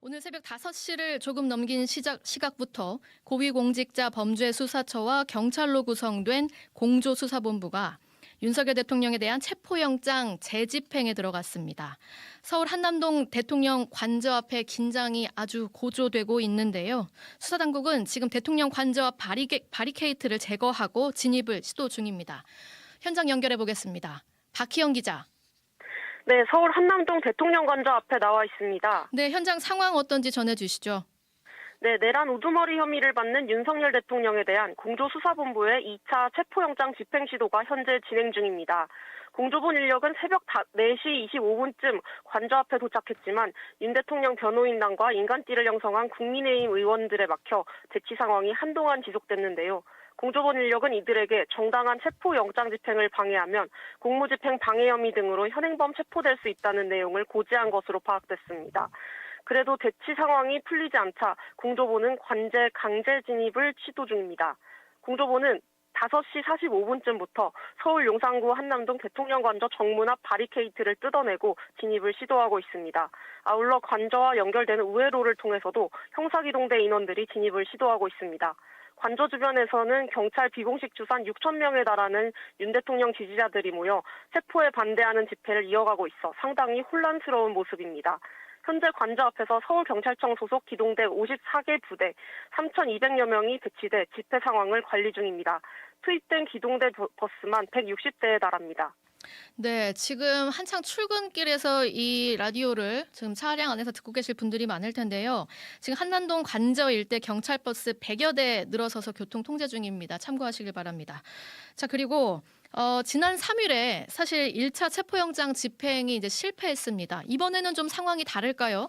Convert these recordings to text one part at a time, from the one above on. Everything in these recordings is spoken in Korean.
오늘 새벽 5시를 조금 넘긴 시각부터 고위공직자 범죄수사처와 경찰로 구성된 공조수사본부가 윤석열 대통령에 대한 체포영장 재집행에 들어갔습니다. 서울 한남동 대통령 관저 앞에 긴장이 아주 고조되고 있는데요. 수사당국은 지금 대통령 관저 앞 바리케이트를 제거하고 진입을 시도 중입니다. 현장 연결해 보겠습니다. 박희영 기자. 네, 서울 한남동 대통령관저 앞에 나와 있습니다. 네, 현장 상황 어떤지 전해주시죠. 네, 내란 우두머리 혐의를 받는 윤석열 대통령에 대한 공조수사본부의 2차 체포영장 집행 시도가 현재 진행 중입니다. 공조본 인력은 새벽 4시 25분쯤 관저 앞에 도착했지만 윤 대통령 변호인단과 인간띠를 형성한 국민의힘 의원들에 막혀 대치 상황이 한동안 지속됐는데요. 공조본 인력은 이들에게 정당한 체포영장 집행을 방해하면 공무집행 방해 혐의 등으로 현행범 체포될 수 있다는 내용을 고지한 것으로 파악됐습니다. 그래도 대치 상황이 풀리지 않자 공조본은 관제 강제 진입을 시도 중입니다. 공조본은 5시 45분쯤부터 서울 용산구 한남동 대통령관저 정문 앞 바리케이트를 뜯어내고 진입을 시도하고 있습니다. 아울러 관저와 연결되는 우회로를 통해서도 형사기동대 인원들이 진입을 시도하고 있습니다. 관저 주변에서는 경찰 비공식 주산 6천 명에 달하는 윤 대통령 지지자들이 모여 체포에 반대하는 집회를 이어가고 있어 상당히 혼란스러운 모습입니다. 현재 관저 앞에서 서울경찰청 소속 기동대 54개 부대 3,200여 명이 배치돼 집회 상황을 관리 중입니다. 투입된 기동대 버스만 160대에 달합니다. 네, 지금 한창 출근길에서 이 라디오를 지금 차량 안에서 듣고 계실 분들이 많을 텐데요. 지금 한남동 관저 일대 경찰버스 100여 대 늘어서서 교통 통제 중입니다. 참고하시길 바랍니다. 자, 그리고 지난 3일에 사실 1차 체포영장 집행이 이제 실패했습니다. 이번에는 좀 상황이 다를까요?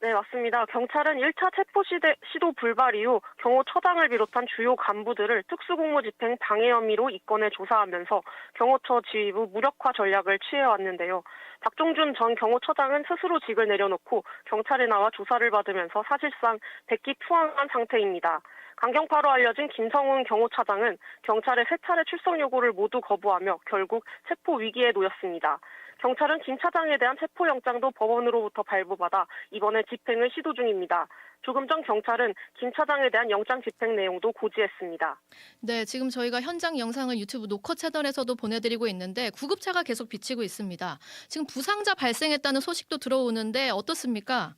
네, 맞습니다. 경찰은 1차 체포 시도 불발 이후 경호처장을 비롯한 주요 간부들을 특수공무집행 방해 혐의로 입건해 조사하면서 경호처 지휘부 무력화 전략을 취해왔는데요. 박종준 전 경호처장은 스스로 직을 내려놓고 경찰에 나와 조사를 받으면서 사실상 백기투항한 상태입니다. 강경파로 알려진 김성훈 경호차장은 경찰의 3차례 출석 요구를 모두 거부하며 결국 체포 위기에 놓였습니다. 경찰은 김 차장에 대한 체포영장도 법원으로부터 발부받아 이번에 집행을 시도 중입니다. 조금 전 경찰은 김 차장에 대한 영장 집행 내용도 고지했습니다. 네, 지금 저희가 현장 영상을 유튜브 노커 채널에서도 보내드리고 있는데 구급차가 계속 비치고 있습니다. 지금 부상자 발생했다는 소식도 들어오는데 어떻습니까?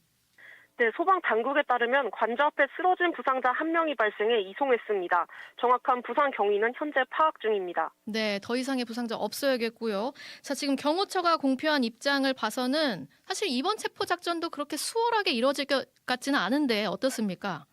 네, 소방 당국에 따르면 관저 앞에 쓰러진 부상자 1명이 발생해 이송했습니다. 정확한 부상 경위는 현재 파악 중입니다. 네, 더 이상의 부상자 없어야겠고요. 자, 지금 경호처가 공표한 입장을 봐서는 사실 이번 체포 작전도 그렇게 수월하게 이루어질 것 같지는 않은데 어떻습니까?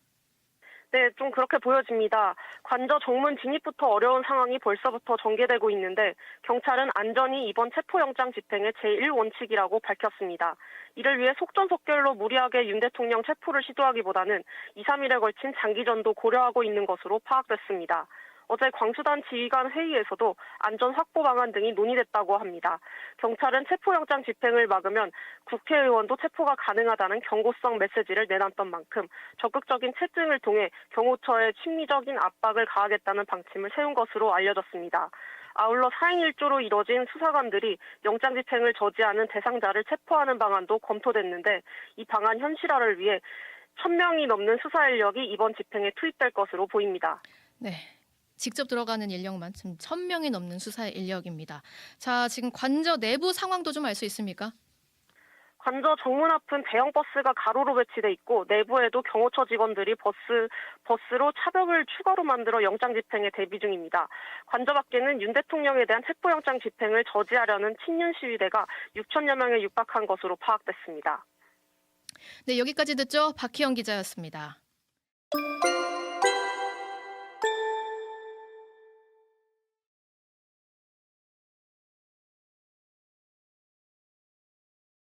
네, 좀 그렇게 보여집니다. 관저 정문 진입부터 어려운 상황이 벌써부터 전개되고 있는데 경찰은 안전이 이번 체포영장 집행의 제1원칙이라고 밝혔습니다. 이를 위해 속전속결로 무리하게 윤 대통령 체포를 시도하기보다는 2, 3일에 걸친 장기전도 고려하고 있는 것으로 파악됐습니다. 어제 광수단 지휘관 회의에서도 안전 확보 방안 등이 논의됐다고 합니다. 경찰은 체포영장 집행을 막으면 국회의원도 체포가 가능하다는 경고성 메시지를 내놨던 만큼 적극적인 체증을 통해 경호처에 심리적인 압박을 가하겠다는 방침을 세운 것으로 알려졌습니다. 아울러 4인 1조로 이뤄진 수사관들이 영장 집행을 저지하는 대상자를 체포하는 방안도 검토됐는데 이 방안 현실화를 위해 1,000명이 넘는 수사 인력이 이번 집행에 투입될 것으로 보입니다. 네. 직접 들어가는 인력만 지금 1,000명이 넘는 수사 인력입니다. 자, 지금 관저 내부 상황도 좀 알 수 있습니까? 관저 정문 앞은 대형 버스가 가로로 배치돼 있고 내부에도 경호처 직원들이 버스로 차벽을 추가로 만들어 영장 집행에 대비 중입니다. 관저 밖에는 윤 대통령에 대한 체포영장 집행을 저지하려는 친윤 시위대가 6천여 명에 육박한 것으로 파악됐습니다. 네, 여기까지 듣죠. 박희영 기자였습니다.